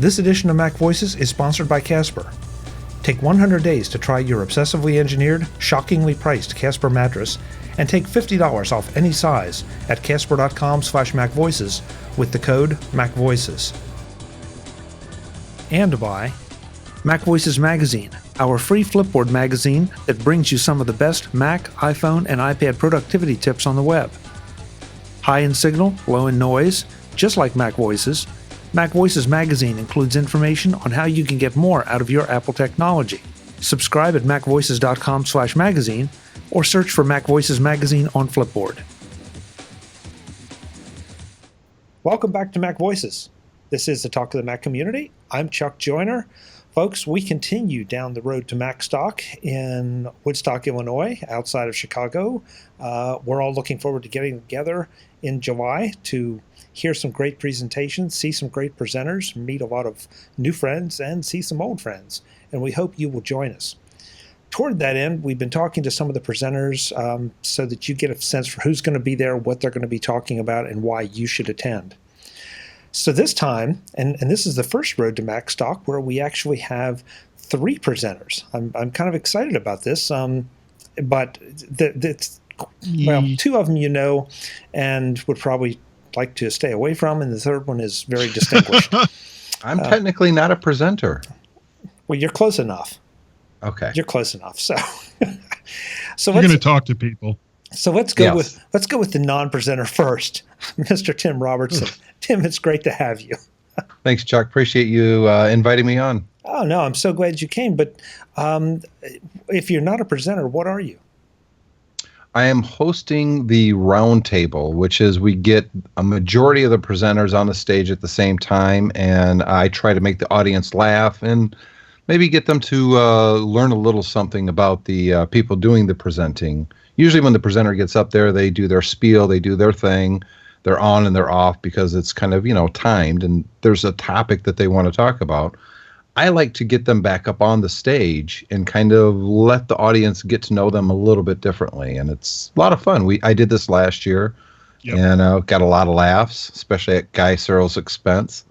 This edition of Mac Voices is sponsored by Casper. Take 100 days to try your obsessively engineered, shockingly priced Casper mattress and take $50 off any size at casper.com/MacVoices with the code MacVoices. And by MacVoices Magazine, our free Flipboard magazine that brings you some of the best Mac, iPhone, and iPad productivity tips on the web. High in signal, low in noise, just like MacVoices, MacVoices Magazine includes information on how you can get more out of your Apple technology. Subscribe at macvoices.com/magazine or search for MacVoices Magazine on Flipboard. Welcome back to Mac Voices. This is the Talk to the Mac community. I'm Chuck Joyner. Folks, we continue down the road to Macstock in Woodstock, Illinois, outside of Chicago. We're all looking forward to getting together in July to hear some great presentations, see some great presenters, meet a lot of new friends, and see some old friends. And we hope you will join us. Toward that end, we've been talking to some of the presenters so that you get a sense for who's going to be there, what they're going to be talking about, and why you should attend. So this time, and this is the first road to Macstock, where we actually have 3 presenters. I'm kind of excited about this, but well, 2 of them you know and would probably like to stay away from, and the third one is very distinguished. I'm technically not a presenter. Well, you're close enough. Okay. You're close enough. So you're going to talk to people. So let's go with the non-presenter first, Mr. Tim Robertson. Tim, it's great to have you. Thanks, Chuck. Appreciate you inviting me on. Oh, no, I'm so glad you came. But if you're not a presenter, what are you? I am hosting the roundtable, which is we get a majority of the presenters on the stage at the same time, and I try to make the audience laugh and maybe get them to learn a little something about the people doing the presenting. Usually when the presenter gets up there, they do their spiel, they do their thing, they're on and they're off because it's kind of, timed, and there's a topic that they want to talk about. I like to get them back up on the stage and kind of let the audience get to know them a little bit differently, and it's a lot of fun. I did this last year, and got a lot of laughs, especially at Guy Serle's expense.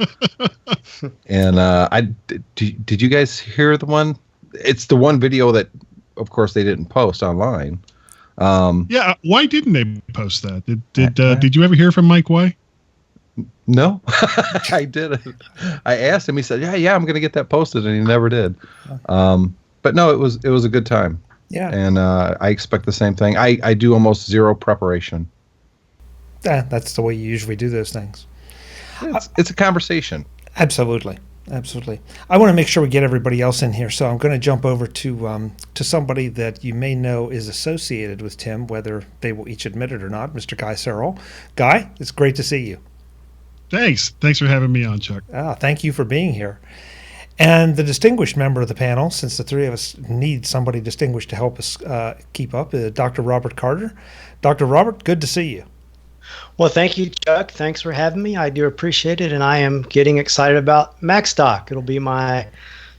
And did you guys hear the one? It's the one video that, of course, they didn't post online. Why didn't they post that? Did you ever hear from Mike White? No, I didn't. I asked him. He said, "Yeah, I'm going to get that posted," and he never did. But no, it was a good time. Yeah, and I expect the same thing. I do almost zero preparation. That's the way you usually do those things. It's a conversation. Absolutely. I want to make sure we get everybody else in here, so I'm going to jump over to somebody that you may know is associated with Tim, whether they will each admit it or not, Mr. Guy Serle. Guy, it's great to see you. Thanks for having me on, Chuck. Thank you for being here. And the distinguished member of the panel, since the 3 of us need somebody distinguished to help us keep up, Dr. Robert Carter. Dr. Robert, good to see you. Well, thank you, Chuck. Thanks for having me. I do appreciate it, and I am getting excited about Macstock. It'll be my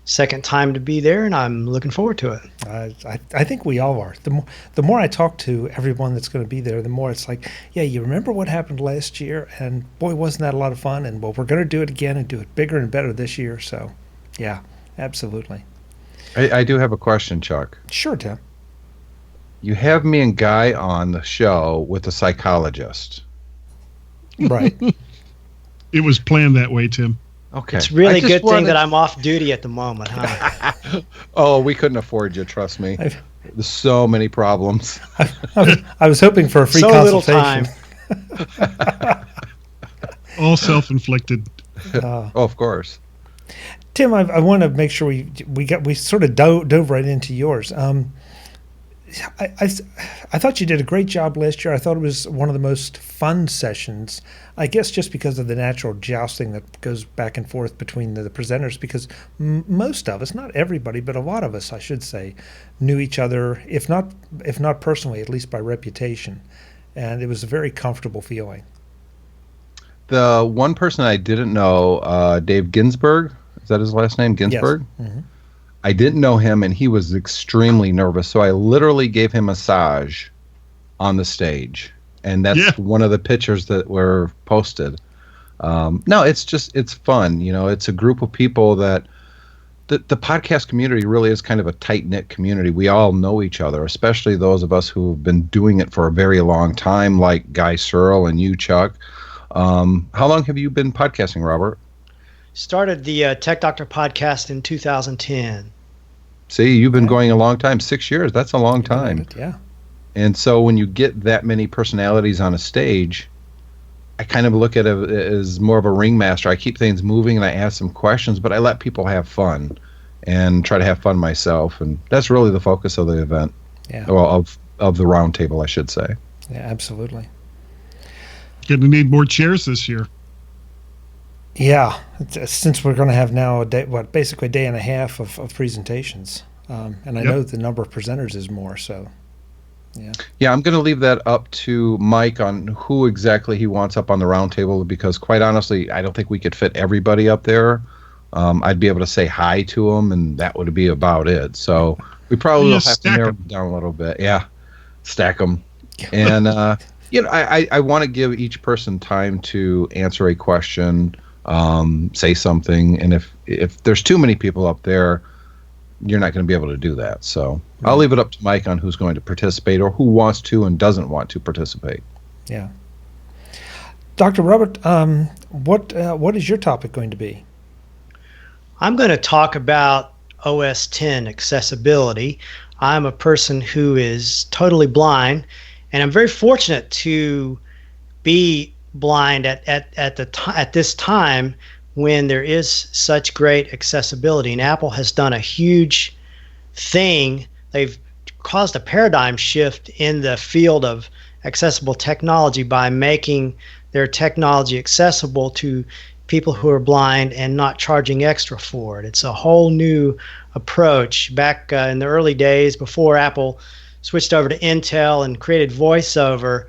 second time to be there, and I'm looking forward to it. I think we all are. The more I talk to everyone that's going to be there, the more it's like, yeah, you remember what happened last year, and boy, wasn't that a lot of fun, and well, we're going to do it again and do it bigger and better this year. So, yeah, absolutely. I do have a question, Chuck. Sure, Tim. You have me and Guy on the show with a psychologist. Right. It was planned that way, Tim. Okay. It's really a good thing that I'm off duty at the moment, huh? Oh, we couldn't afford you, trust me. There's so many problems. I was hoping for a free consultation. Little time. All self-inflicted. Of course. Tim, I want to make sure we sort of dove right into yours. I thought you did a great job last year. I thought it was one of the most fun sessions, I guess just because of the natural jousting that goes back and forth between the presenters, because most of us, not everybody, but a lot of us, I should say, knew each other, if not personally, at least by reputation. And it was a very comfortable feeling. The one person I didn't know, Dave Ginsburg, is that his last name, Ginsburg? Yes. Mm-hmm. I didn't know him, and he was extremely nervous, so I literally gave him a massage on the stage, and that's one of the pictures that were posted. No, it's fun. It's a group of people that the podcast community really is kind of a tight-knit community. We all know each other, especially those of us who have been doing it for a very long time, like Guy Serle and you, Chuck. How long have you been podcasting, Robert? Started the Tech Doctor podcast in 2010. See, you've been going a long time, 6 years. That's a long time. Yeah. And so when you get that many personalities on a stage, I kind of look at it as more of a ringmaster. I keep things moving and I ask some questions, but I let people have fun and try to have fun myself. And that's really the focus of the event. Yeah. Well, of the roundtable, I should say. Yeah, absolutely. Going to need more chairs this year. Yeah, since we're going to have now basically a day and a half of presentations. And I know the number of presenters is more, so... Yeah, I'm going to leave that up to Mike on who exactly he wants up on the roundtable, because quite honestly, I don't think we could fit everybody up there. I'd be able to say hi to them, and that would be about it. So we probably will have to narrow them down a little bit. Yeah, stack them. And, I want to give each person time to answer a question, say something. And if there's too many people up there, you're not going to be able to do that. So I'll leave it up to Mike on who's going to participate or who wants to and doesn't want to participate. Yeah. Dr. Robert, what is your topic going to be? I'm going to talk about OS 10 accessibility. I'm a person who is totally blind, and I'm very fortunate to be blind at this time when there is such great accessibility. And Apple has done a huge thing. They've caused a paradigm shift in the field of accessible technology by making their technology accessible to people who are blind and not charging extra for it. It's a whole new approach. Back in the early days, before Apple switched over to Intel and created VoiceOver,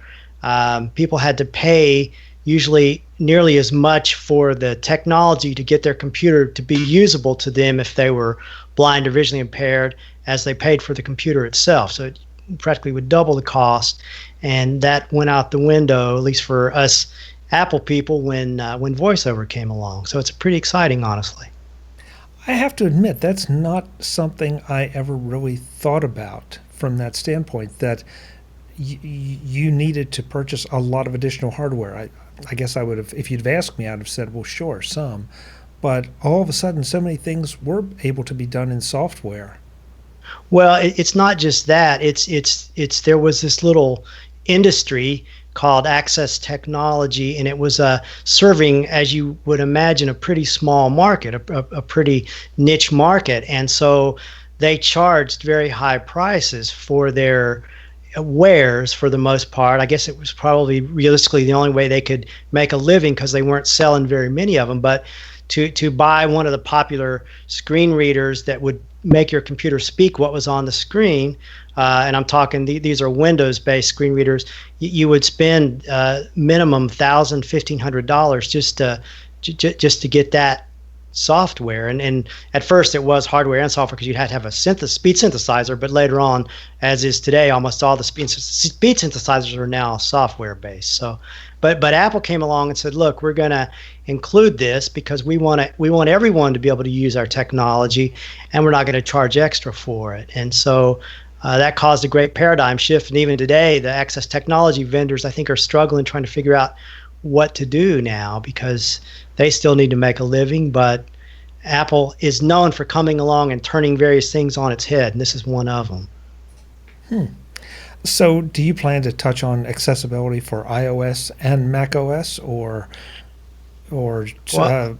people had to pay usually nearly as much for the technology to get their computer to be usable to them if they were blind or visually impaired as they paid for the computer itself. So it practically would double the cost, and that went out the window, at least for us Apple people, when VoiceOver came along. So it's pretty exciting, honestly. I have to admit, that's not something I ever really thought about from that standpoint, that you needed to purchase a lot of additional hardware. I guess I would have, if you'd have asked me, I'd have said, well, sure, some. But all of a sudden, so many things were able to be done in software. Well, it's not just that. It's there was this little industry called Access Technology, and it was serving, as you would imagine, a pretty small market, a pretty niche market. And so they charged very high prices for their wares for the most part. I guess it was probably realistically the only way they could make a living, because they weren't selling very many of them. But to buy one of the popular screen readers that would make your computer speak what was on the screen, and I'm talking these are Windows-based screen readers, you would spend minimum $1,000–1,500 just to get that software. And at first it was hardware and software, because you had to have a speed synthesizer, but later on, as is today, almost all the speed synthesizers are now software based. So but Apple came along and said, look, we're going to include this because we want everyone to be able to use our technology, and we're not going to charge extra for it. And so that caused a great paradigm shift. And even today, the access technology vendors, I think, are struggling trying to figure out what to do now, because they still need to make a living. But Apple is known for coming along and turning various things on its head, and this is one of them. So do you plan to touch on accessibility for iOS and macOS, or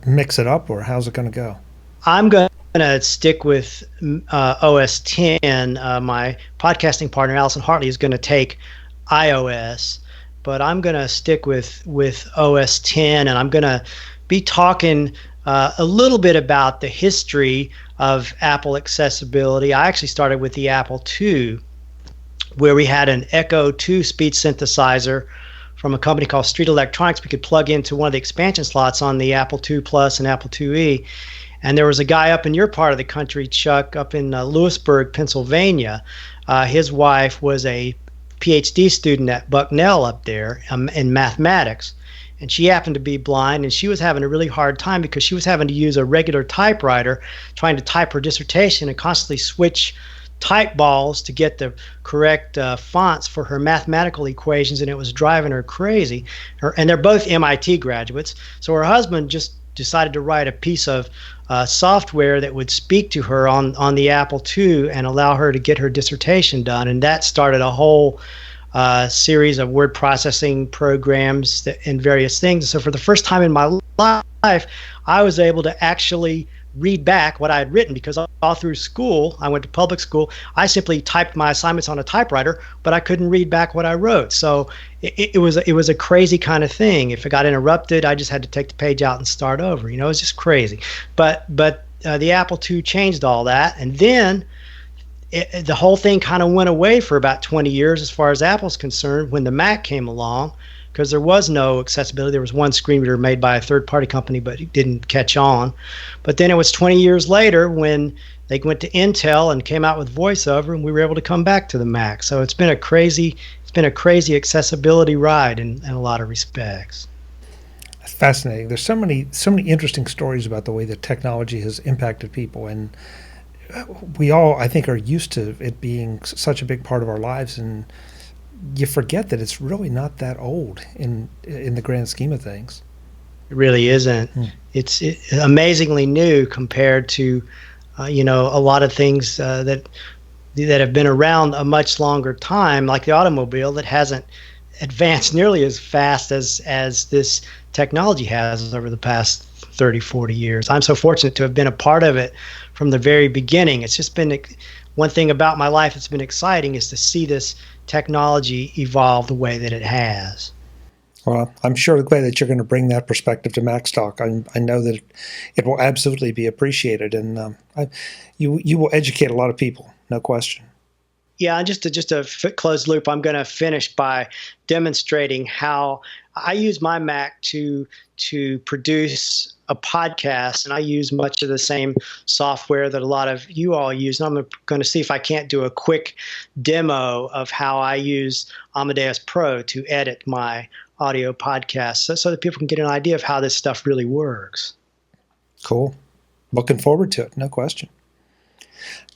mix it up, or how's it going to go? I'm going to stick with OS 10. My podcasting partner, Allison Hartley, is going to take iOS, but I'm going to stick with OS 10, and I'm going to be talking a little bit about the history of Apple accessibility. I actually started with the Apple II, where we had an Echo 2 speed synthesizer from a company called Street Electronics. We could plug into one of the expansion slots on the Apple II Plus and Apple IIe. And there was a guy up in your part of the country, Chuck, up in Lewisburg, Pennsylvania. His wife was a PhD student at Bucknell up there in mathematics. and she happened to be blind, and she was having a really hard time because she was having to use a regular typewriter trying to type her dissertation and constantly switch type balls to get the correct fonts for her mathematical equations, and it was driving her crazy. And they're both MIT graduates, so her husband just decided to write a piece of software that would speak to her on the Apple II and allow her to get her dissertation done, and that started a whole series of word processing programs and various things. So for the first time in my life, I was able to actually read back what I had written, because all through school, I went to public school, I simply typed my assignments on a typewriter, but I couldn't read back what I wrote. So it was a crazy kind of thing. If it got interrupted, I just had to take the page out and start over. It was just crazy. But the Apple II changed all that, and then the whole thing kind of went away for about 20 years as far as Apple's concerned when the Mac came along, because there was no accessibility. There was one screen reader made by a third-party company, but it didn't catch on. But then it was 20 years later when they went to Intel and came out with VoiceOver, and we were able to come back to the Mac. So it's been a crazy accessibility ride in a lot of respects. That's fascinating. There's so many interesting stories about the way that technology has impacted people, and we all, I think, are used to it being such a big part of our lives, and you forget that it's really not that old in the grand scheme of things. It really isn't. It's amazingly new compared to a lot of things that have been around a much longer time, like the automobile, that hasn't advanced nearly as fast as this technology has over the past 30, 40 years. I'm so fortunate to have been a part of it from the very beginning. It's just been one thing about my life that's been exciting, is to see this technology evolve the way that it has. Well, I'm sure glad that you're going to bring that perspective to Macstock. I know that it will absolutely be appreciated, and you will educate a lot of people, no question. Yeah, and just to close loop, I'm going to finish by demonstrating how I use my Mac to produce a podcast, and I use much of the same software that a lot of you all use. And I'm going to see if I can't do a quick demo of how I use Amadeus Pro to edit my audio podcast, so that people can get an idea of how this stuff really works. Cool. Looking forward to it, no question.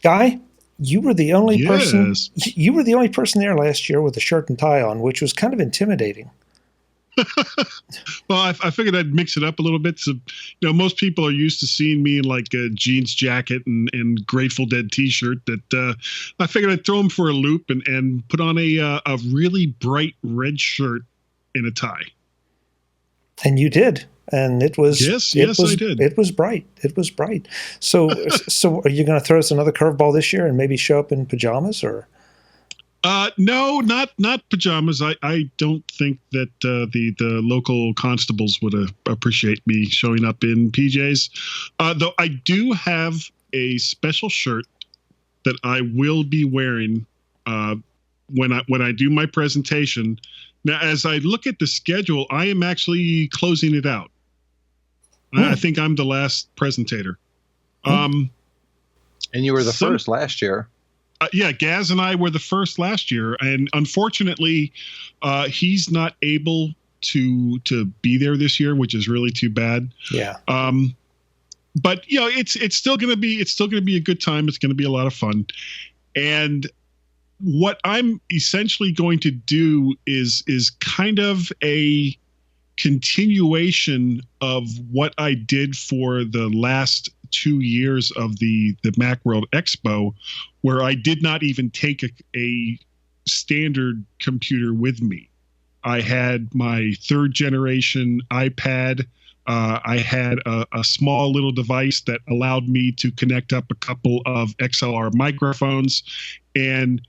Guy, you were the only person. You were the only person there last year with a shirt and tie on, which was kind of intimidating. Well, I figured I'd mix it up a little bit. So, most people are used to seeing me in like a jeans jacket and Grateful Dead T-shirt. That I figured I'd throw them for a loop and put on a really bright red shirt and a tie. And you did, and it was I did. It was bright. It was bright. So are you going to throw us another curveball this year and maybe show up in pajamas or? No, not pajamas. I don't think that the local constables would appreciate me showing up in PJs. Though I do have a special shirt that I will be wearing when I do my presentation. Now, as I look at the schedule, I am actually closing it out. I think I'm the last presentator. And you were the first last year. Yeah, Gaz and I were the first last year, and unfortunately, he's not able to be there this year, which is really too bad. Yeah. But it's still gonna be a good time. It's gonna be a lot of fun, and what I'm essentially going to do is kind of a continuation of what I did for the last 2 years of the Macworld Expo, where I did not even take a standard computer with me. I had my third generation iPad. I had a small little device that allowed me to connect up a couple of XLR microphones, and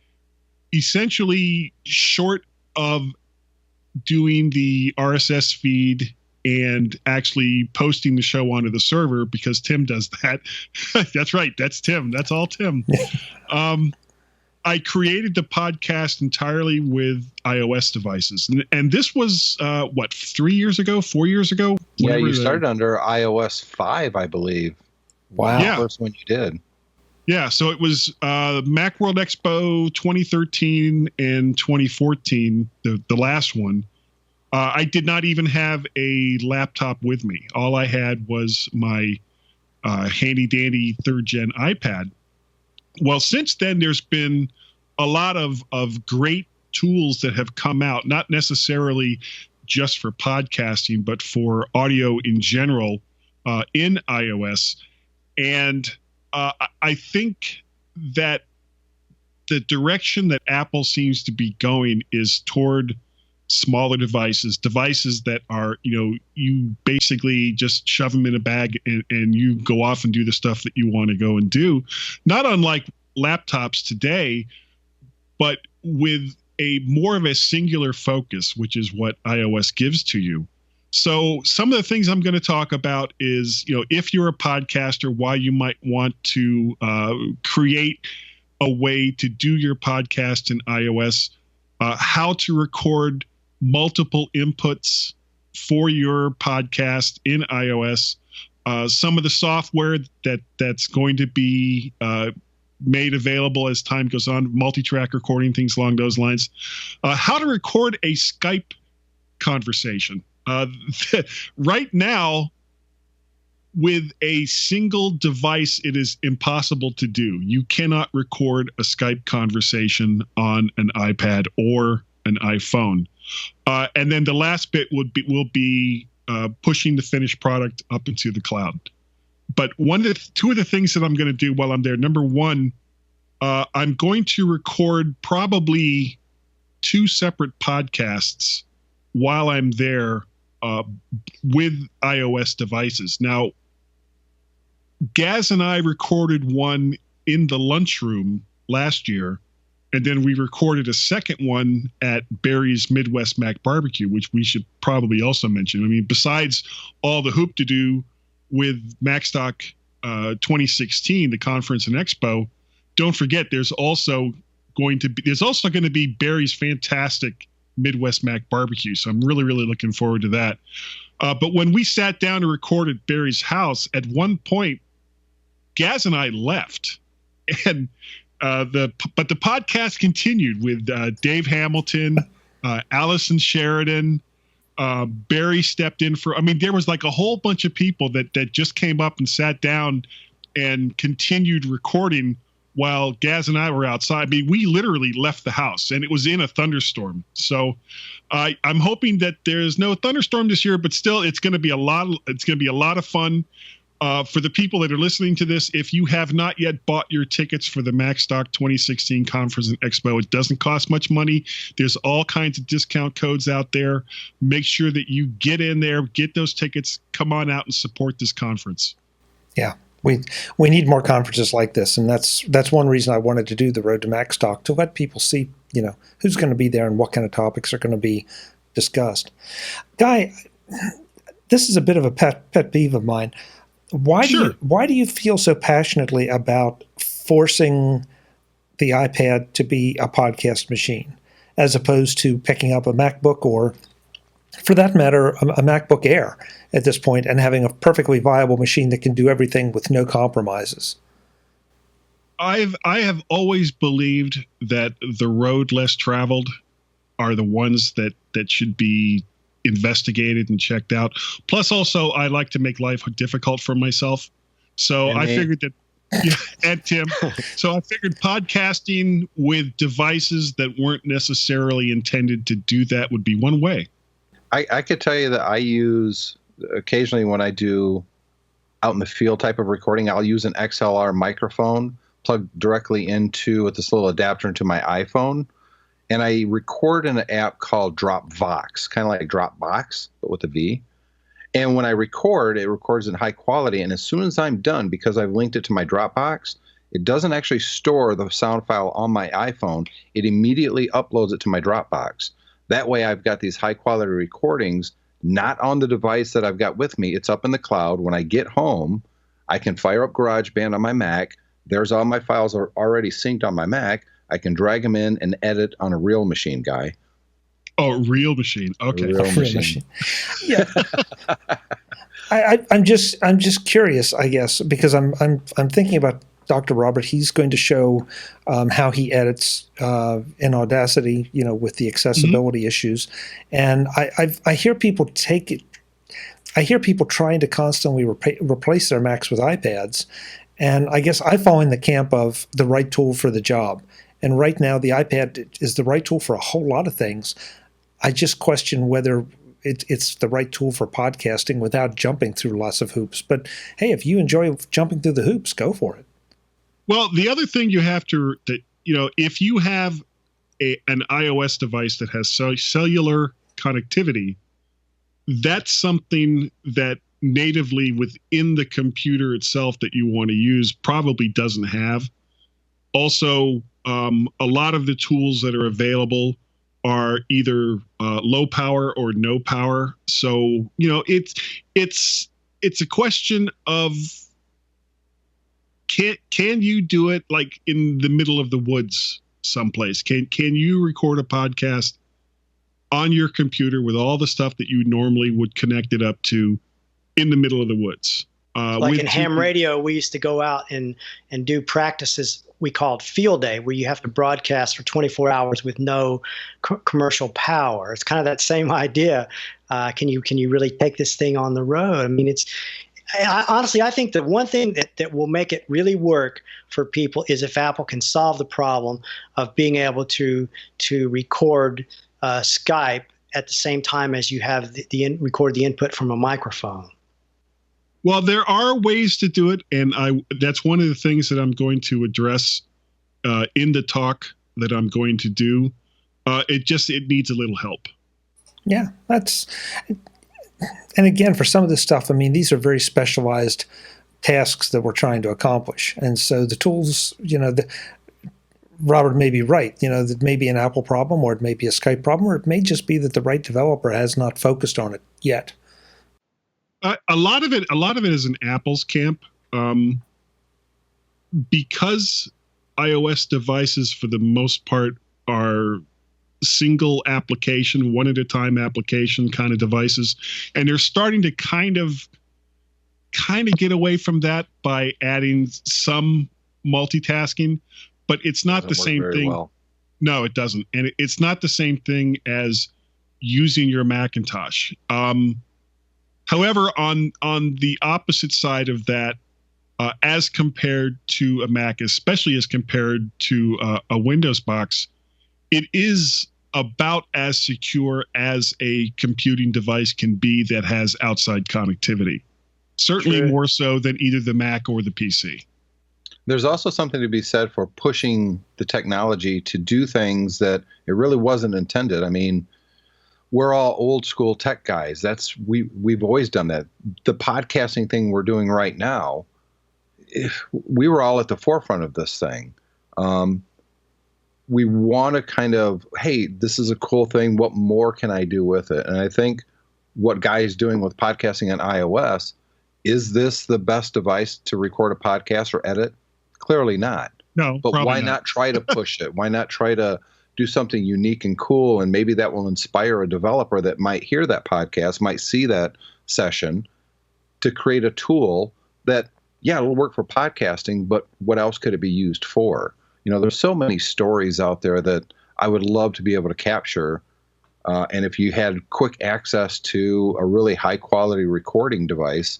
essentially, short of doing the RSS feed and actually posting the show onto the server, because Tim does that. That's right. That's Tim. That's all Tim. I created the podcast entirely with iOS devices. And this was, 3 years ago, 4 years ago? Yeah, you started under iOS 5, I believe. Wow. Yeah. The first one you did. Yeah, so it was Macworld Expo 2013 and 2014, the last one. I did not even have a laptop with me. All I had was my handy dandy 3rd gen iPad. Well, since then, there's been a lot of great tools that have come out, not necessarily just for podcasting, but for audio in general in iOS. And I think that the direction that Apple seems to be going is toward smaller devices that are, you basically just shove them in a bag and you go off and do the stuff that you want to go and do. Not unlike laptops today, but with a more of a singular focus, which is what iOS gives to you. So some of the things I'm going to talk about is, if you're a podcaster, why you might want to create a way to do your podcast in iOS, how to record multiple inputs for your podcast in iOS, some of the software that's going to be made available as time goes on, multi-track recording, things along those lines, how to record a Skype conversation. Right now, with a single device, it is impossible to do. You cannot record a Skype conversation on an iPad or an iPhone. And then the last bit will be pushing the finished product up into the cloud. But two of the things that I'm going to do while I'm there, number one, I'm going to record probably 2 separate podcasts while I'm there with iOS devices. Now, Gaz and I recorded one in the lunchroom last year, and then we recorded a second one at Barry's Midwest Mac Barbecue, which we should probably also mention. I mean, besides all the hoop to do with Macstock 2016, the conference and expo, don't forget there's also going to be Barry's fantastic Midwest Mac Barbecue. So I'm really, really looking forward to that. But when we sat down to record at Barry's house, at one point, Gaz and I left, and the podcast continued with Dave Hamilton, Allison Sheridan. Barry stepped in there was like a whole bunch of people that just came up and sat down and continued recording while Gaz and I were outside. I mean, we literally left the house, and it was in a thunderstorm. So I'm hoping that there's no thunderstorm this year, but still, it's going to be a lot of fun. For the people that are listening to this, if you have not yet bought your tickets for the Macstock 2016 Conference and Expo, it doesn't cost much money. There's all kinds of discount codes out there. Make sure that you get in there, get those tickets, come on out and support this conference. Yeah, we need more conferences like this, and that's one reason I wanted to do the Road to Macstock, to let people see, who's going to be there and what kind of topics are going to be discussed. Guy, this is a bit of a pet peeve of mine. Why do you feel so passionately about forcing the iPad to be a podcast machine, as opposed to picking up a MacBook or, for that matter, a MacBook Air at this point and having a perfectly viable machine that can do everything with no compromises? I have always believed that the road less traveled are the ones that should be investigated and checked out. Plus, also, I like to make life difficult for myself. So I figured that, and Tim. So I figured podcasting with devices that weren't necessarily intended to do that would be one way. I could tell you that I use, occasionally when I do out in the field type of recording, I'll use an XLR microphone plugged directly with this little adapter into my iPhone. And I record in an app called Dropbox, kind of like Dropbox, but with a V. And when I record, it records in high quality. And as soon as I'm done, because I've linked it to my Dropbox, it doesn't actually store the sound file on my iPhone. It immediately uploads it to my Dropbox. That way I've got these high quality recordings, not on the device that I've got with me. It's up in the cloud. When I get home, I can fire up GarageBand on my Mac. There's all my files are already synced on my Mac. I can drag them in and edit on a real machine, Guy. Oh, real machine. Okay. Real machine. Yeah. I'm just curious, I guess, because I'm thinking about Dr. Robert, he's going to show how he edits in Audacity, with the accessibility issues. And I hear people take it. I hear people trying to constantly replace their Macs with iPads. And I guess I fall in the camp of the right tool for the job. And right now, the iPad is the right tool for a whole lot of things. I just question whether it's the right tool for podcasting without jumping through lots of hoops. But hey, if you enjoy jumping through the hoops, go for it. Well, the other thing you have to, if you have an iOS device that has cellular connectivity, that's something that natively within the computer itself that you want to use probably doesn't have. Also, a lot of the tools that are available are either low power or no power. So, it's a question of can you do it like in the middle of the woods someplace? Can you record a podcast on your computer with all the stuff that you normally would connect it up to in the middle of the woods? Like in ham radio, we used to go out and do practices we called field day, where you have to broadcast for 24 hours with no commercial power. It's kind of that same idea. Can you really take this thing on the road? I mean, honestly, I think the one thing that will make it really work for people is if Apple can solve the problem of being able to record Skype at the same time as you have record the input from a microphone. Well, there are ways to do it, and that's one of the things that I'm going to address in the talk that I'm going to do. It needs a little help. Yeah, and again, for some of this stuff, I mean, these are very specialized tasks that we're trying to accomplish. And so the tools, Robert may be right, that may be an Apple problem, or it may be a Skype problem, or it may just be that the right developer has not focused on it yet. A lot of it is in Apple's camp, because iOS devices, for the most part, are single application, one at a time application kind of devices, and they're starting to kind of get away from that by adding some multitasking, but it's not the same thing. Well. No, it doesn't, and it's not the same thing as using your Macintosh. However, on the opposite side of that, as compared to a Mac, especially as compared to a Windows box, it is about as secure as a computing device can be that has outside connectivity. Certainly more so than either the Mac or the PC. There's also something to be said for pushing the technology to do things that it really wasn't intended. I mean, we're all old school tech guys. We've always done that. The podcasting thing we're doing right now, we were all at the forefront of this thing. We want to kind of, hey, this is a cool thing. What more can I do with it? And I think what Guy is doing with podcasting on iOS, is this the best device to record a podcast or edit? Clearly not. No, but why not try to push it? Why not try to do something unique and cool? And maybe that will inspire a developer that might hear that podcast, might see that session, to create a tool that, yeah, it'll work for podcasting, but what else could it be used for? There's so many stories out there that I would love to be able to capture. And if you had quick access to a really high quality recording device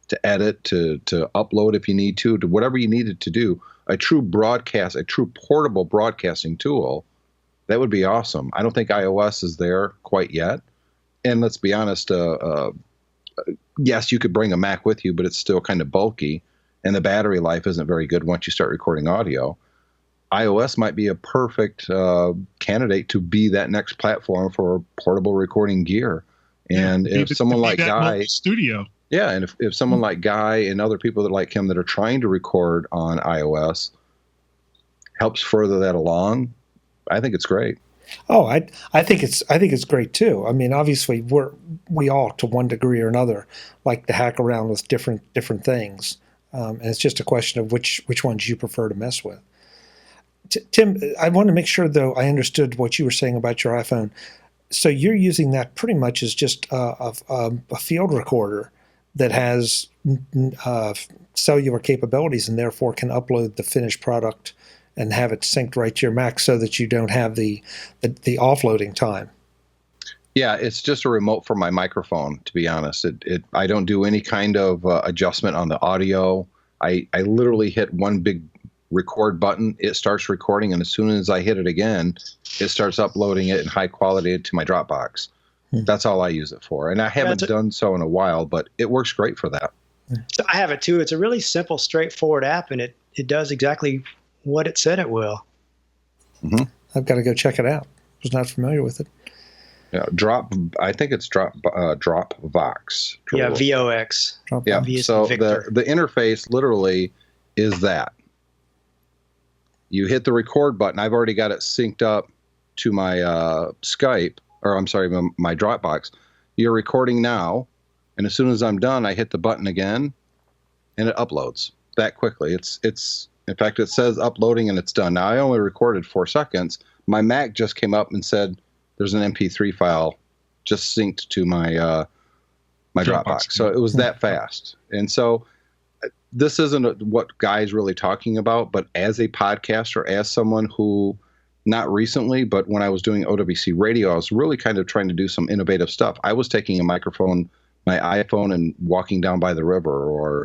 to edit, to upload if you need to whatever you needed to do, a true portable broadcasting tool, that would be awesome. I don't think iOS is there quite yet. And let's be honest, yes, you could bring a Mac with you, but it's still kind of bulky, and the battery life isn't very good once you start recording audio. iOS might be a perfect candidate to be that next platform for portable recording gear. And if someone like Guy, studio, yeah, and if someone like Guy and other people that like him that are trying to record on iOS helps further that along, I think it's great. Oh, I think it's great too. I mean, obviously we all, to one degree or another, like to hack around with different things, and it's just a question of which ones you prefer to mess with. Tim, I want to make sure, though, I understood what you were saying about your iPhone. So you're using that pretty much as just a field recorder, that has cellular capabilities and therefore can upload the finished product and have it synced right to your Mac so that you don't have the offloading time. Yeah, it's just a remote for my microphone, to be honest. I don't do any kind of adjustment on the audio. I literally hit one big record button, it starts recording, and as soon as I hit it again, it starts uploading it in high quality to my Dropbox. That's all I use it for. And I haven't done so in a while, but it works great for that. So I have it too. It's a really simple, straightforward app, and it does exactly what it said it will. Mm-hmm. I've got to go check it out. I was not familiar with it. Yeah, I think it's Dropbox. Yeah, VOX. Yeah, so the interface literally is that. You hit the record button. I've already got it synced up to my Skype, or I'm sorry, my Dropbox. You're recording now, and as soon as I'm done, I hit the button again, and it uploads that quickly. It's in fact, it says uploading, and it's done. Now, I only recorded 4 seconds. My Mac just came up and said there's an MP3 file just synced to my my Dropbox. So it was that fast. And so this isn't what Guy's really talking about, but as a podcaster, as someone who, not recently, but when I was doing OWC radio, I was really kind of trying to do some innovative stuff. I was taking a microphone, my iPhone, and walking down by the river or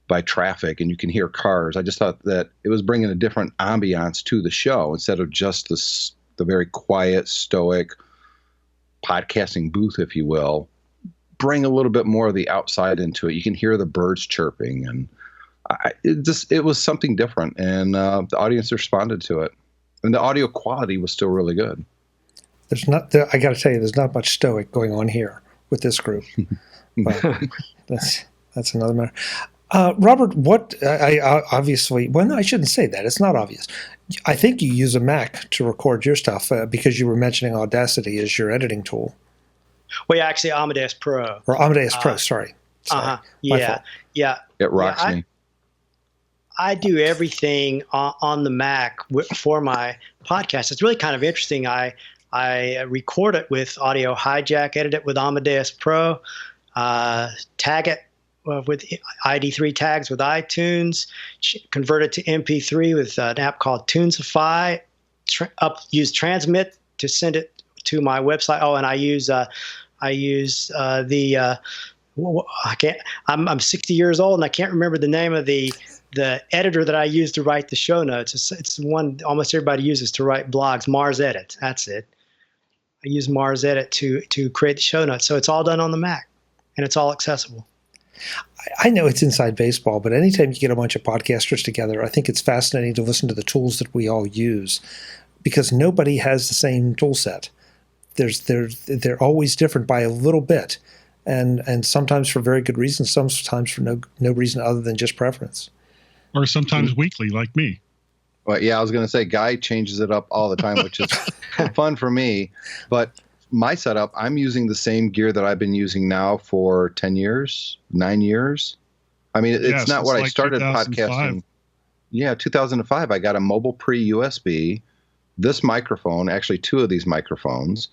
by traffic, and you can hear cars. I just thought that it was bringing a different ambiance to the show instead of just the very quiet, stoic podcasting booth, if you will. Bring a little bit more of the outside into it. You can hear the birds chirping, and it was something different, and the audience responded to it. And the audio quality was still really good. I got to tell you, there's not much stoic going on here with this group. But that's another matter. Robert, obviously, well, no, I shouldn't say that. It's not obvious. I think you use a Mac to record your stuff because you were mentioning Audacity as your editing tool. Well, yeah, actually, Amadeus Pro. Or Amadeus Pro, sorry. Yeah. It rocks me. I do everything on the Mac for my podcast. It's really kind of interesting. I record it with Audio Hijack, edit it with Amadeus Pro, tag it with ID3 tags with iTunes, convert it to MP3 with an app called Tunesify, use Transmit to send it to my website. Oh, and I use I'm 60 years old and I can't remember the name of the editor that I use to write the show notes. It's the one almost everybody uses to write blogs. Mars Edit. That's it. I use Mars Edit to create the show notes. So it's all done on the Mac, and it's all accessible. I know it's inside baseball, but anytime you get a bunch of podcasters together, I think it's fascinating to listen to the tools that we all use because nobody has the same tool set. They're always different by a little bit, and sometimes for very good reasons, sometimes for no reason other than just preference. Or sometimes weekly, like me. Well, yeah, I was going to say, Guy changes it up all the time, which is fun for me. But my setup, I'm using the same gear that I've been using now for 10 years, 9 years. I mean, it's not what I started podcasting. Yeah, 2005. I got a mobile pre-USB, this microphone, actually 2 of these microphones,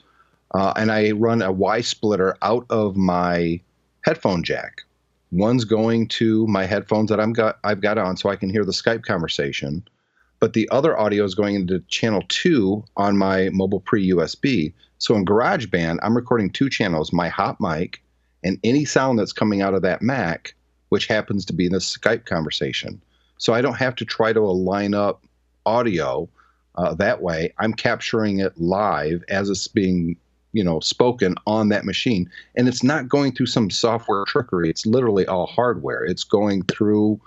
and I run a Y splitter out of my headphone jack. One's going to my headphones that I've got on so I can hear the Skype conversation. But the other audio is going into channel 2 on my mobile pre-USB. So in GarageBand, I'm recording 2 channels, my hot mic and any sound that's coming out of that Mac, which happens to be the Skype conversation. So I don't have to try to line up audio that way. I'm capturing it live as it's being spoken on that machine. And it's not going through some software trickery. It's literally all hardware. It's going through,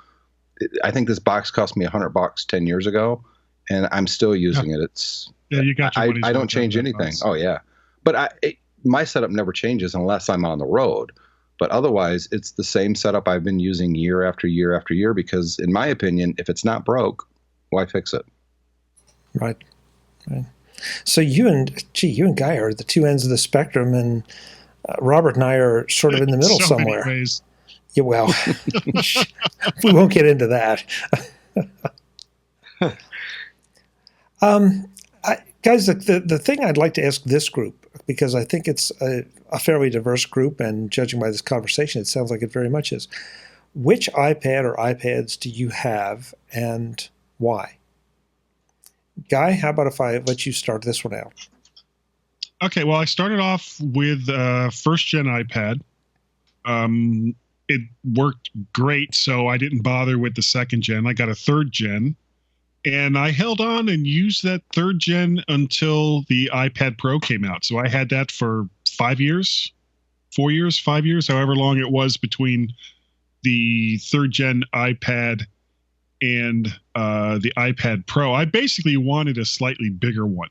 I think this box cost me $100 10 years ago, and I'm still using it. It's, you got I don't change anything. Oh yeah. But my setup never changes unless I'm on the road. But otherwise, it's the same setup I've been using year after year after year, because in my opinion, if it's not broke, why fix it? Right. So you and Guy are the 2 ends of the spectrum, and Robert and I are sort of in the middle somewhere. Many ways. Yeah, well, we won't get into that. Guys, the thing I'd like to ask this group, because I think it's a fairly diverse group, and judging by this conversation, it sounds like it very much is. Which iPad or iPads do you have, and why? Guy, how about if I let you start this one out? Okay, well, I started off with first-gen iPad. It worked great, so I didn't bother with the second gen. I got a third gen, and I held on and used that third gen until the iPad Pro came out. So I had that for 5 years, 4 years, 5 years, however long it was between the third gen iPad and the iPad Pro. I basically wanted a slightly bigger one.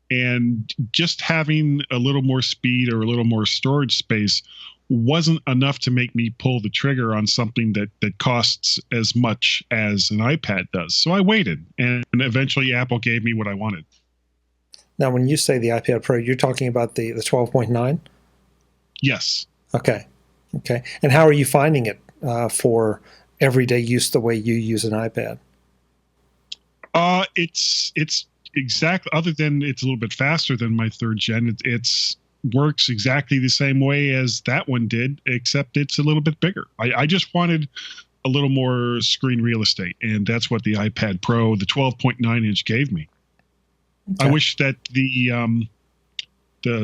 And just having a little more speed or a little more storage space wasn't enough to make me pull the trigger on something that costs as much as an iPad does. So I waited, and eventually Apple gave me what I wanted. Now, when you say the iPad Pro, you're talking about the 12.9? Yes. Okay. And how are you finding it for everyday use the way you use an iPad? It's exactly, other than it's a little bit faster than my third gen, it's works exactly the same way as that one did, except it's a little bit bigger. I just wanted a little more screen real estate, and that's what the iPad Pro, the 12.9 inch, gave me. Okay. I wish that the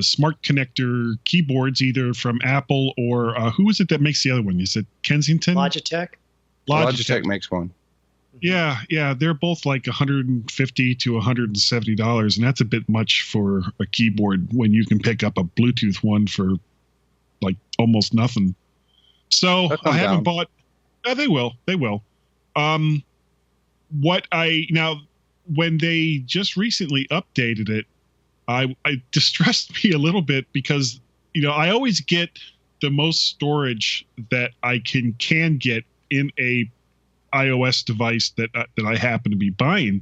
smart connector keyboards, either from Apple or who is it that makes the other one? Is it Kensington? Logitech. Logitech makes one. Yeah, they're both like $150 to $170, and that's a bit much for a keyboard when you can pick up a Bluetooth one for like almost nothing. So I haven't bought. They will. Now when they just recently updated it, it distressed me a little bit because I always get the most storage that I can get in a iOS device that I happen to be buying.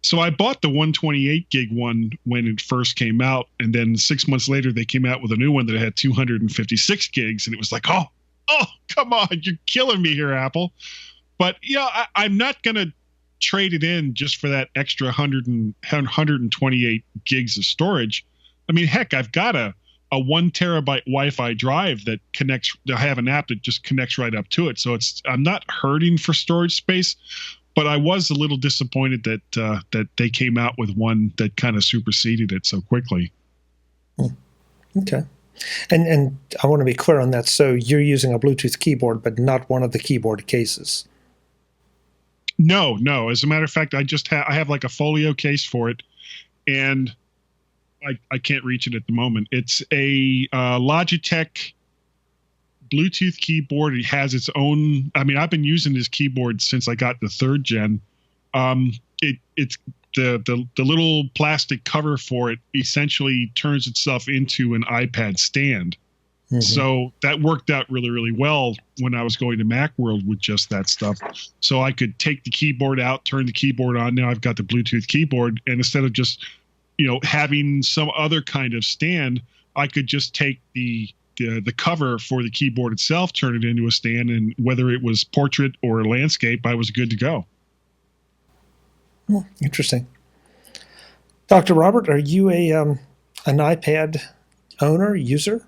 So I bought the 128 gig one when it first came out, and then 6 months later they came out with a new one that had 256 gigs, and it was like, oh, come on, you're killing me here, Apple. But I'm not gonna trade it in just for that extra 128 gigs of storage. I mean, heck, I've got a 1 terabyte Wi-Fi drive that connects. I have an app that just connects right up to it. So I'm not hurting for storage space, but I was a little disappointed that they came out with one that kind of superseded it so quickly. Okay. And I want to be clear on that. So you're using a Bluetooth keyboard, but not one of the keyboard cases. No. As a matter of fact, I have like a folio case for it, and I can't reach it at the moment. It's a Logitech Bluetooth keyboard. It has its own. I mean, I've been using this keyboard since I got the third gen. It's the little plastic cover for it essentially turns itself into an iPad stand. Mm-hmm. So that worked out really, really well when I was going to Macworld with just that stuff. So I could take the keyboard out, turn the keyboard on. Now I've got the Bluetooth keyboard, and instead of just having some other kind of stand, I could just take the cover for the keyboard itself, turn it into a stand, and whether it was portrait or landscape, I was good to go. Interesting. Dr. Robert, are you an iPad owner, user?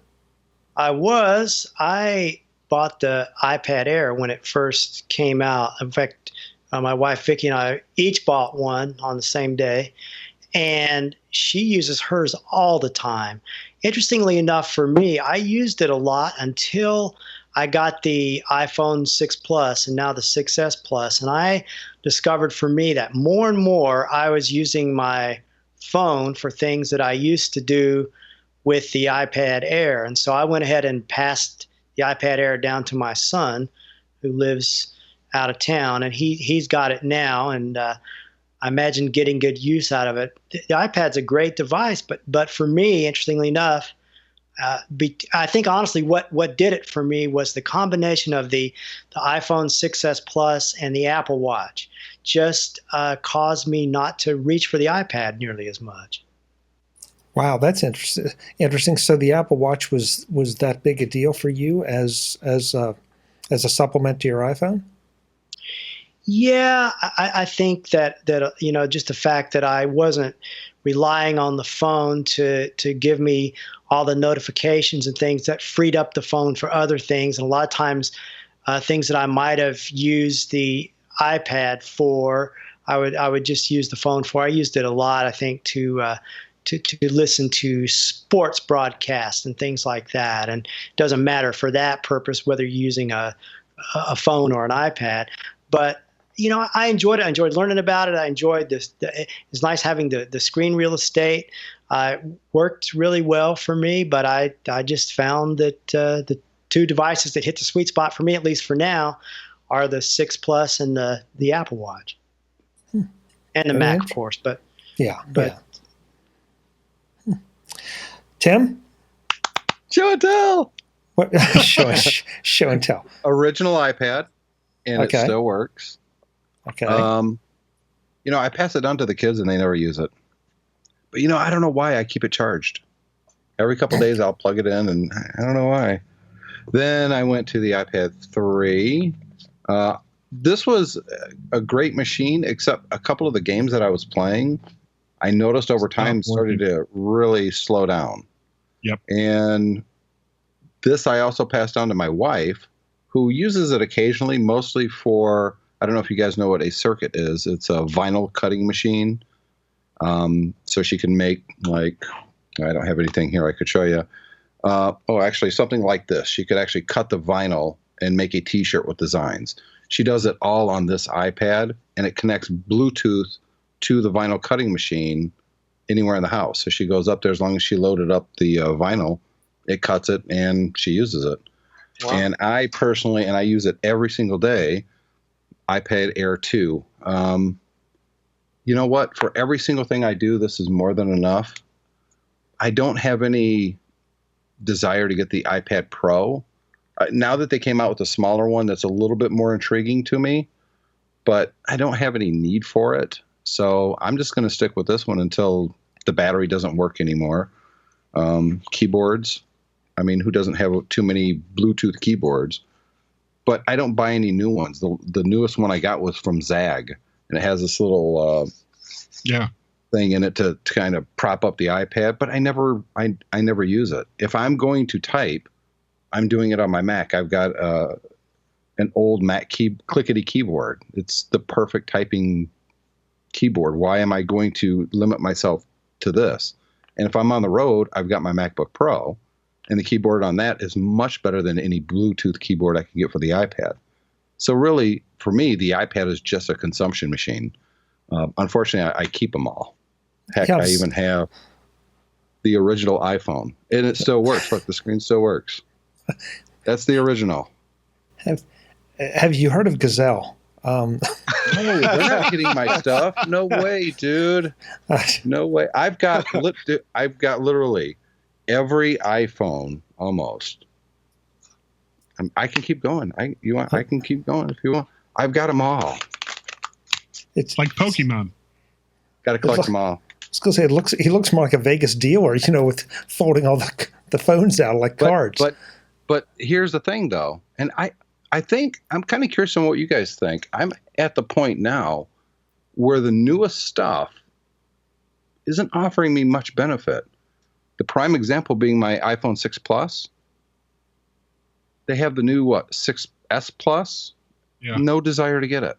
I was. I bought the iPad Air when it first came out. In fact, my wife Vicki and I each bought one on the same day, and she uses hers all the time. Interestingly enough, for me, I used it a lot until I got the iPhone 6 Plus and now the 6S Plus, and I discovered for me that more and more I was using my phone for things that I used to do with the iPad Air. And so I went ahead and passed the iPad Air down to my son, who lives out of town, and he's got it now, and I imagine getting good use out of it. The iPad's a great device, but for me, interestingly enough, I think honestly what did it for me was the combination of the iPhone 6S Plus and the Apple Watch just caused me not to reach for the iPad nearly as much. Wow, that's interesting. So the Apple Watch was that big a deal for you as a supplement to your iPhone? Yeah, I think that just the fact that I wasn't relying on the phone to give me all the notifications and things, that freed up the phone for other things. And a lot of times, things that I might have used the iPad for, I would just use the phone for. I used it a lot, I think, to listen to sports broadcasts and things like that. And it doesn't matter for that purpose whether you're using a phone or an iPad. But I enjoyed it. I enjoyed learning about it. I enjoyed this. It's nice having the screen real estate. Worked really well for me, but I just found that the two devices that hit the sweet spot for me, at least for now, are the 6 Plus and the Apple Watch. And the Mac, of course. But yeah. Tim? Show and tell. What? show and tell. Original iPad, and it still works. Okay. I pass it on to the kids and they never use it. But I don't know why I keep it charged. Every couple of days I'll plug it in, and I don't know why. Then I went to the iPad 3. This was a great machine, except a couple of the games that I was playing, I noticed over time started to really slow down. Yep. And this I also passed on to my wife, who uses it occasionally, mostly for, I don't know if you guys know what a circuit is. It's a vinyl cutting machine. So she can make, like, I don't have anything here I could show you. Actually, something like this. She could actually cut the vinyl and make a T-shirt with designs. She does it all on this iPad, and it connects Bluetooth to the vinyl cutting machine anywhere in the house. So she goes up there, as long as she loaded up the vinyl, it cuts it, and she uses it. Wow. And I personally, and I use it every single day, iPad Air 2. You know what? For every single thing I do, this is more than enough. I don't have any desire to get the iPad Pro. Now that they came out with a smaller one, that's a little bit more intriguing to me, but I don't have any need for it. So I'm just going to stick with this one until the battery doesn't work anymore. Keyboards. I mean, who doesn't have too many Bluetooth keyboards? But I don't buy any new ones. The newest one I got was from Zag, and it has this little thing in it to kind of prop up the iPad. But I never use it. If I'm going to type, I'm doing it on my Mac. I've got an old Mac clickety keyboard. It's the perfect typing keyboard. Why am I going to limit myself to this? And if I'm on the road, I've got my MacBook Pro, and the keyboard on that is much better than any Bluetooth keyboard I can get for the iPad. So really, for me, the iPad is just a consumption machine. Unfortunately, I keep them all. Heck, I even have the original iPhone, and it still works. Look, the screen still works. That's the original. Have you heard of Gazelle? No, they're not getting my stuff. No way, dude. No way. I've got literally every iPhone almost. I can keep going. I can keep going if you want. I've got them all. It's like Pokemon. Got to collect them all. I was going to say, he looks more like a Vegas dealer, with folding all the phones out like cards. But here's the thing, though, and I think I'm kind of curious on what you guys think. I'm at the point now where the newest stuff isn't offering me much benefit. The prime example being my iPhone 6 Plus. They have the new 6S Plus. Yeah. No desire to get it.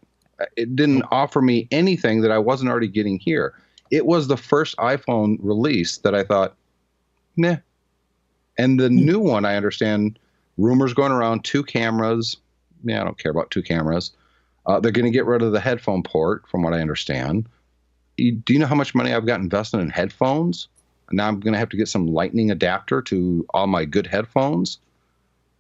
It didn't offer me anything that I wasn't already getting here. It was the first iPhone release that I thought, meh. And the new one, I understand, rumors going around, 2 cameras. Yeah, I don't care about 2 cameras. They're going to get rid of the headphone port, from what I understand. Do you know how much money I've got invested in headphones? Now I'm going to have to get some lightning adapter to all my good headphones.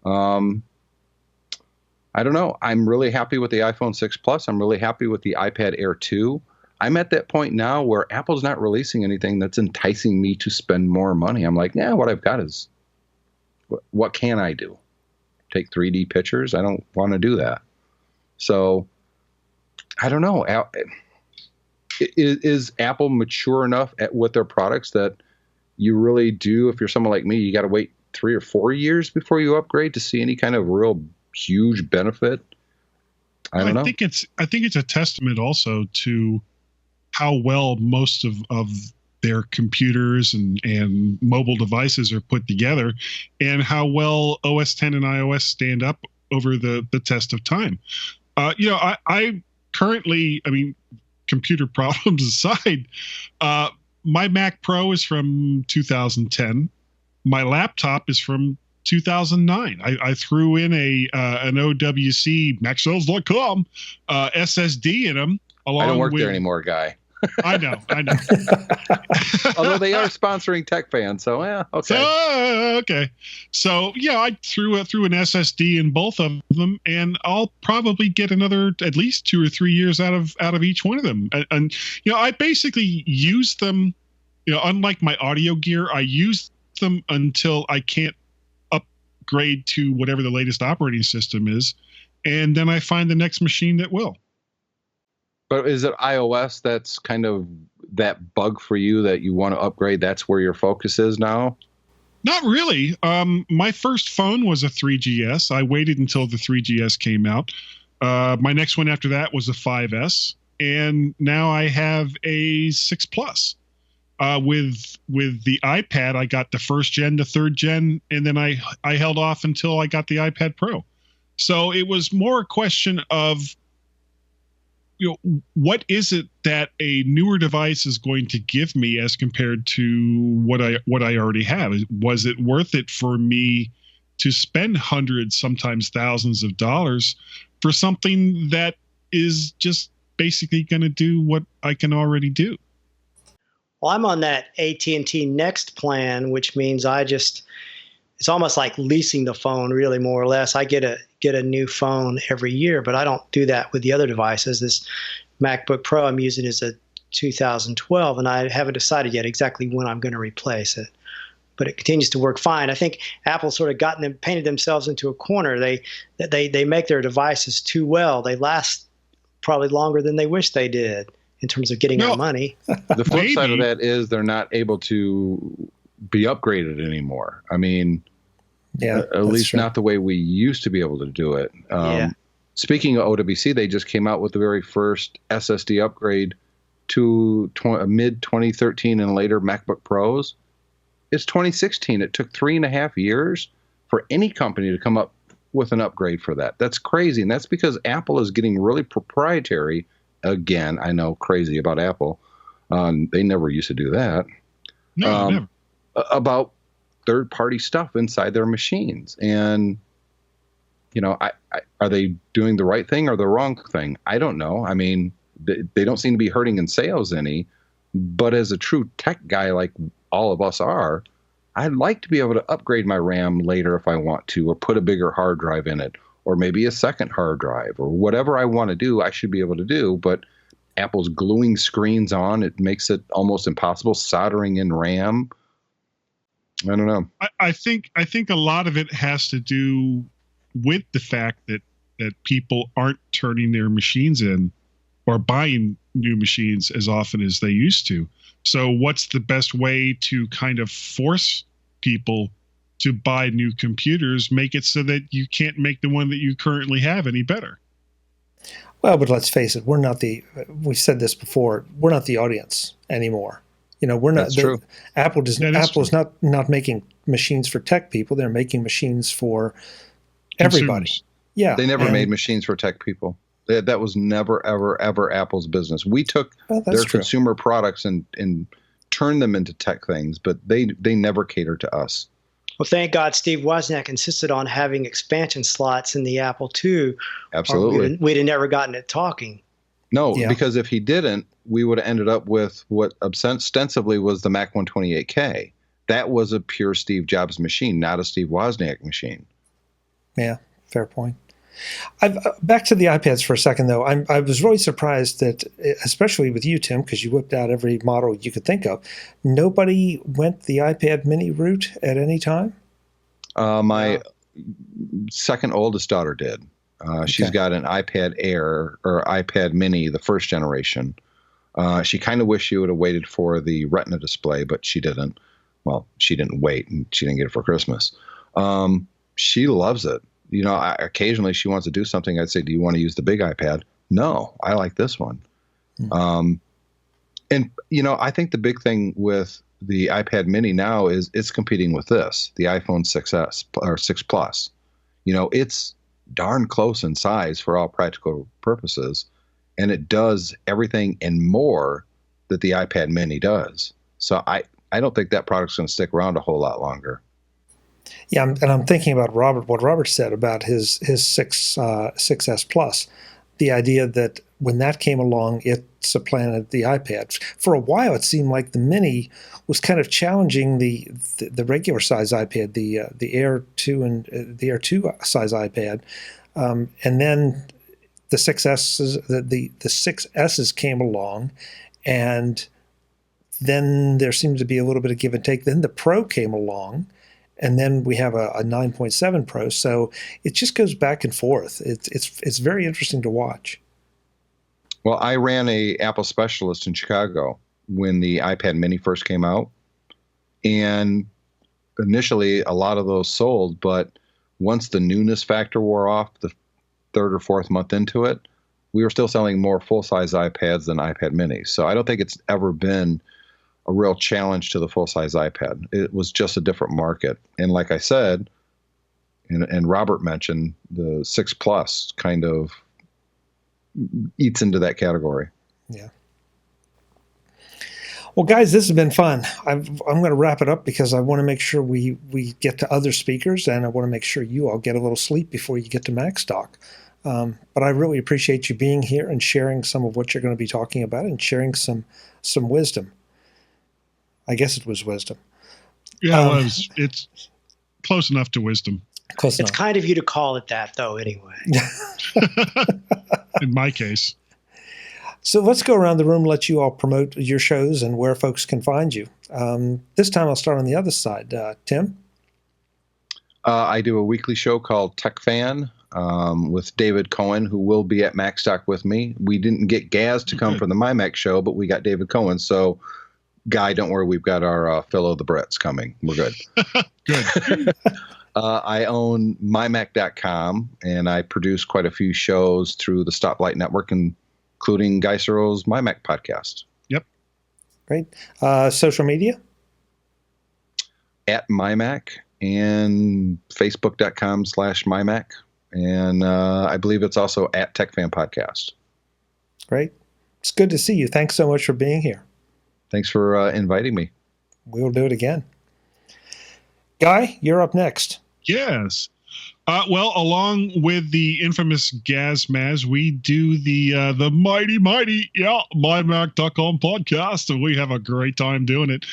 I don't know. I'm really happy with the iPhone 6 Plus. I'm really happy with the iPad Air 2. I'm at that point now where Apple's not releasing anything that's enticing me to spend more money. I'm like, what I've got is, what can I do? Take 3D pictures? I don't want to do that. So I don't know. Is Apple mature enough with their products that you really do, if you're someone like me, you got to wait 3 or 4 years before you upgrade to see any kind of real huge benefit? I don't know. I think it's a testament also to how well most of their computers and mobile devices are put together, and how well OS 10 and iOS stand up over the test of time. I currently, computer problems aside, my Mac Pro is from 2010. My laptop is from 2009. I threw in an OWC Maxcells.com SSD in them. I don't work there anymore, Guy. I know. Although they are sponsoring Techfan, so okay. Okay. So yeah, I threw an SSD in both of them, and I'll probably get another at least 2 or 3 years out of each one of them. And I basically use them. Unlike my audio gear, I use them until I can't upgrade to whatever the latest operating system is, and then I find the next machine that will. But is it iOS that's kind of that bug for you that you want to upgrade? That's where your focus is now? Not really. My first phone was a 3GS. I waited until the 3GS came out. My next one after that was a 5S. And now I have a 6 Plus. With the iPad, I got the first gen, the third gen, and then I held off until I got the iPad Pro. So it was more a question of, what is it that a newer device is going to give me as compared to what I already have? Was it worth it for me to spend hundreds, sometimes thousands of dollars for something that is just basically going to do what I can already do? Well, I'm on that AT&T Next plan, which means it's almost like leasing the phone, really, more or less. I get a new phone every year, but I don't do that with the other devices. This MacBook Pro I'm using is a 2012, and I haven't decided yet exactly when I'm going to replace it. But it continues to work fine. I think Apple sort of painted themselves into a corner. They make their devices too well. They last probably longer than they wish they did in terms of getting our money. The flip side of that is they're not able to be upgraded anymore. At least true. Not the way we used to be able to do it. Speaking of OWC, they just came out with the very first SSD upgrade to mid 2013 and later MacBook Pros. It's 2016. It took 3.5 years for any company to come up with an upgrade for that. That's crazy. And that's because Apple is getting really proprietary. Again, I know, crazy about Apple. They never used to do that. No, never. About third-party stuff inside their machines. And, are they doing the right thing or the wrong thing? I don't know. They don't seem to be hurting in sales any. But as a true tech guy like all of us are, I'd like to be able to upgrade my RAM later if I want to, or put a bigger hard drive in it, or maybe a second hard drive, or whatever I want to do, I should be able to do. But Apple's gluing screens on, it makes it almost impossible. Soldering in RAM. I don't know. I think a lot of it has to do with the fact that people aren't turning their machines in or buying new machines as often as they used to. So what's the best way to kind of force people to buy new computers? Make it so that you can't make the one that you currently have any better. Well, but let's face it, we've said this before, we're not the audience anymore. We're not. That's true. Apple's not making machines for tech people. They're making machines for everybody. Consumers. Yeah. They never made machines for tech people. That was never, ever, ever Apple's business. We took their consumer products and turned them into tech things, but they never catered to us. Well, thank God Steve Wozniak insisted on having expansion slots in the Apple II. Absolutely. We'd have never gotten it talking. No, because if he didn't, we would have ended up with what ostensibly was the Mac 128K. That was a pure Steve Jobs machine, not a Steve Wozniak machine. Yeah, fair point. Back to the iPads for a second, though. I was really surprised that, especially with you, Tim, because you whipped out every model you could think of, nobody went the iPad mini route at any time? My second oldest daughter did. She's got an iPad Air or iPad mini, the first generation. She kind of wished she would have waited for the Retina display, but she didn't. Well, she didn't wait, and she didn't get it for Christmas. She loves it. occasionally she wants to do something. I'd say, do you want to use the big iPad? No, I like this one. And, I think the big thing with the iPad mini now is it's competing with this, the iPhone 6S or 6 Plus. It's darn close in size for all practical purposes, and it does everything and more that the iPad mini does. So I don't think that product's going to stick around a whole lot longer. Yeah, and I'm thinking about what Robert said about his 6S Plus, the idea that when that came along, it supplanted the iPad. For a while, it seemed like the Mini was kind of challenging the regular size iPad, the Air 2 and the Air 2 size iPad, and then the 6S, the 6S's came along, and then there seemed to be a little bit of give and take. Then the Pro came along, and then we have a 9.7 Pro. So it just goes back and forth. It's very interesting to watch. Well, I ran a Apple specialist in Chicago when the iPad mini first came out. And initially, a lot of those sold. But once the newness factor wore off, the third or fourth month into it, we were still selling more full-size iPads than iPad minis. So I don't think it's ever been a real challenge to the full-size iPad. It was just a different market. And like I said, and Robert mentioned, the 6 Plus kind of eats into that category. Yeah. Well, guys, this has been fun. I'm going to wrap it up because I want to make sure we get to other speakers, and I want to make sure you all get a little sleep before you get to Macstock. But I really appreciate you being here and sharing some of what you're going to be talking about and sharing some wisdom. I guess it was wisdom. Yeah, it's close enough to wisdom. Close it's enough. kind of you to call it that, though, anyway. In my case. So let's go around the room, let you all promote your shows and where folks can find you. This time I'll start on the other side. Tim? I do a weekly show called Techfan with David Cohen, who will be at Macstock with me. We didn't get Gaz to come for the MyMac show, but we got David Cohen. So, Guy, don't worry, we've got our fill of the Brits coming. We're good. Good. I own MyMac.com, and I produce quite a few shows through the Stoplight Network, including Guy Serle's MyMac Podcast. Yep. Great. Social media? At MyMac and Facebook.com/MyMac. And I believe it's also at Techfan Podcast. Great. It's good to see you. Thanks so much for being here. Thanks for inviting me. We'll do it again. Guy, you're up next. Yes. Well, along with the infamous Gaz Maz, we do the mighty, MyMac.com podcast, and we have a great time doing it.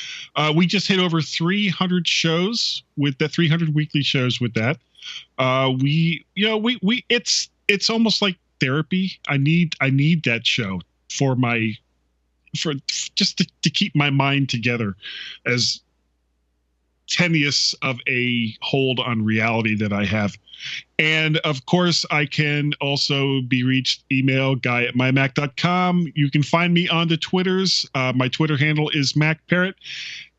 We just hit over 300 shows with the 300 weekly shows with that. It's almost like therapy. I need that show for just to keep my mind together as tenuous of a hold on reality that I have. And of course, I can also be reached email guy@mymac.com. You can find me on the Twitters. My Twitter handle is MacParrot.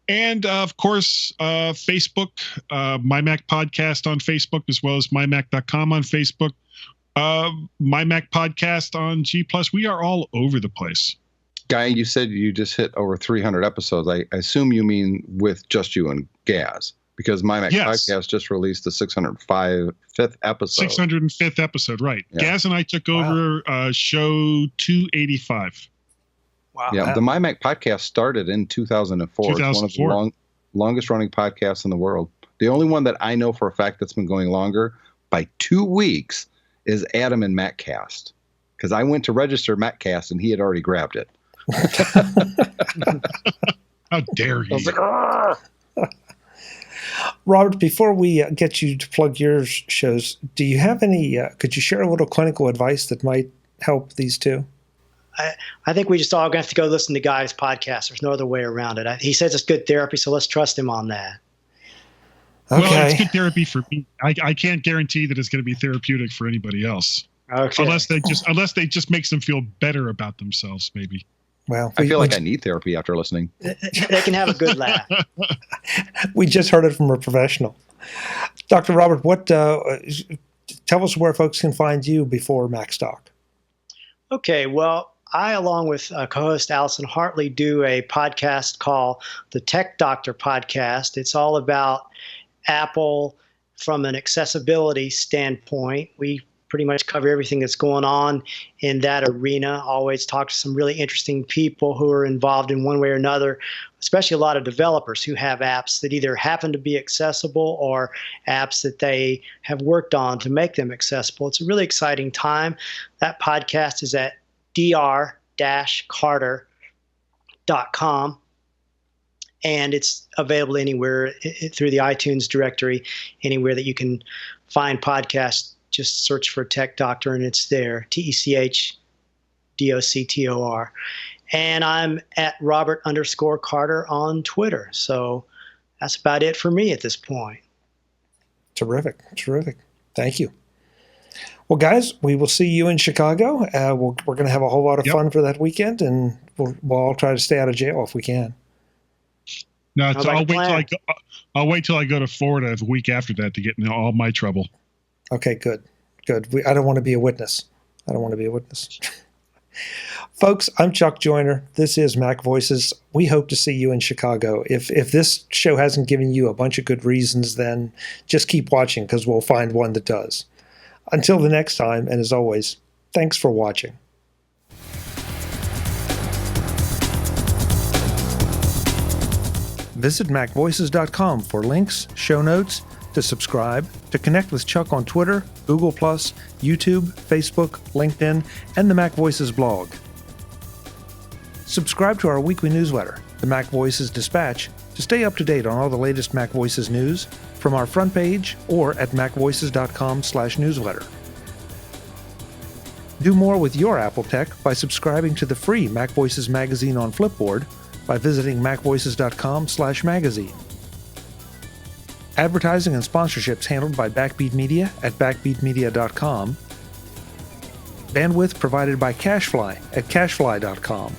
And of course, Facebook, MyMac Podcast on Facebook, as well as mymac.com on Facebook, MyMac Podcast on G+. We are all over the place. Guy, you said you just hit over 300 episodes. I assume you mean with just you and Gaz, because MyMac Podcast just released the 605th episode. 605th episode, right. Yeah. Gaz and I took over show 285. Wow. Yeah, the MyMac Podcast started in 2004. It's one of the longest running podcasts in the world. The only one that I know for a fact that's been going longer by 2 weeks is Adam and MacCast, because I went to register MacCast and he had already grabbed it. How dare you? Robert, before we get you to plug your shows, do you have any, could you share a little clinical advice that might help these two? I think we just all going to have to go listen to Guy's podcast. There's no other way around it. He says it's good therapy, so let's trust him on that. Okay. Well, it's good therapy for me. I can't guarantee that it's going to be therapeutic for anybody else. Okay. Unless they just makes them feel better about themselves, maybe. Well, I feel like I need therapy after listening. They can have a good laugh. We just heard it from a professional. Dr. Robert, what tell us where folks can find you before Macstock. Okay, well, I, along with co-host Allison Hartley, do a podcast called the Tech Doctor Podcast. It's all about Apple from an accessibility standpoint. We pretty much cover everything that's going on in that arena. Always talk to some really interesting people who are involved in one way or another, especially a lot of developers who have apps that either happen to be accessible or apps that they have worked on to make them accessible. It's a really exciting time. That podcast is at dr-carter.com. And it's available anywhere through the iTunes directory, anywhere that you can find podcasts. Just search for Tech Doctor and it's there, TECHDOCTOR. And I'm at Robert_Carter on Twitter. So that's about it for me at this point. Terrific. Thank you. Well, guys, we will see you in Chicago. We're going to have a whole lot of fun for that weekend, and we'll all try to stay out of jail if we can. No, I'll wait till I go to Florida the week after that to get into all my trouble. Okay, good. I don't want to be a witness. Folks, I'm Chuck Joyner. This is Mac Voices. We hope to see you in Chicago. If this show hasn't given you a bunch of good reasons, then just keep watching because we'll find one that does. Until the next time, and as always, thanks for watching. Visit MacVoices.com for links, show notes, to subscribe, to connect with Chuck on Twitter, Google+, YouTube, Facebook, LinkedIn, and the Mac Voices blog. Subscribe to our weekly newsletter, the Mac Voices Dispatch, to stay up to date on all the latest Mac Voices news from our front page or at macvoices.com/newsletter. Do more with your Apple tech by subscribing to the free Mac Voices magazine on Flipboard by visiting macvoices.com/magazine. Advertising and sponsorships handled by Backbeat Media at backbeatmedia.com. Bandwidth provided by CashFly at cashfly.com.